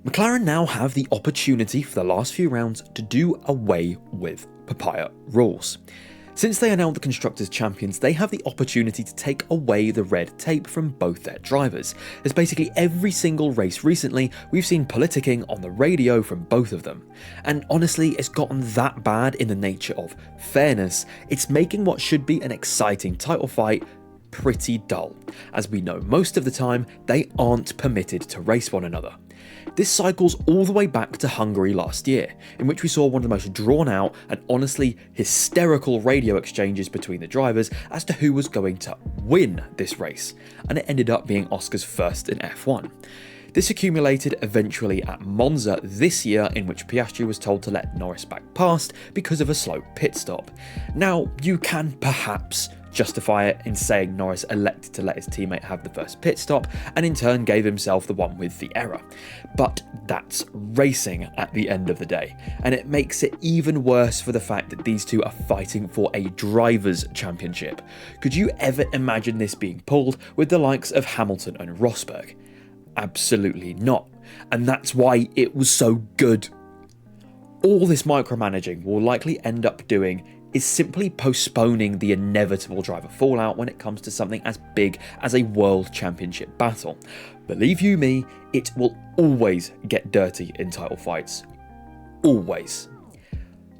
McLaren now have the opportunity for the last few rounds to do away with papaya rules. Since they are now the Constructors' Champions, they have the opportunity to take away the red tape from both their drivers, as basically every single race recently we've seen politicking on the radio from both of them. And honestly, it's gotten that bad in the nature of fairness, it's making what should be an exciting title fight pretty dull, as we know most of the time they aren't permitted to race one another. This cycles all the way back to Hungary last year, in which we saw one of the most drawn out and honestly hysterical radio exchanges between the drivers as to who was going to win this race, and it ended up being Oscar's first in F1. This accumulated eventually at Monza this year, in which Piastri was told to let Norris back past because of a slow pit stop. Now, you can perhaps justify it in saying Norris elected to let his teammate have the first pit stop and in turn gave himself the one with the error. But that's racing at the end of the day, and it makes it even worse for the fact that these two are fighting for a drivers' championship. Could you ever imagine this being pulled with the likes of Hamilton and Rosberg? Absolutely not, and that's why it was so good. All this micromanaging will likely end up doing is simply postponing the inevitable driver fallout when it comes to something as big as a world championship battle. Believe you me, it will always get dirty in title fights. Always.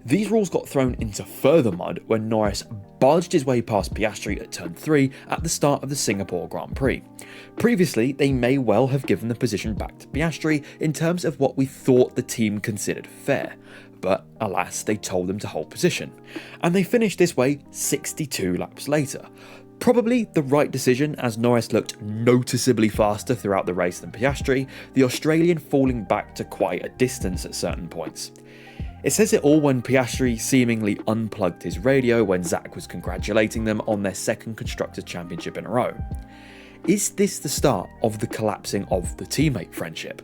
These rules got thrown into further mud when Norris barged his way past Piastri at turn 3 at the start of the Singapore Grand Prix. Previously, they may well have given the position back to Piastri in terms of what we thought the team considered fair, but alas, they told them to hold position, and they finished this way 62 laps later. Probably the right decision, as Norris looked noticeably faster throughout the race than Piastri, the Australian falling back to quite a distance at certain points. It says it all when Piastri seemingly unplugged his radio when Zach was congratulating them on their second Constructors' Championship in a row. Is this the start of the collapsing of the teammate friendship?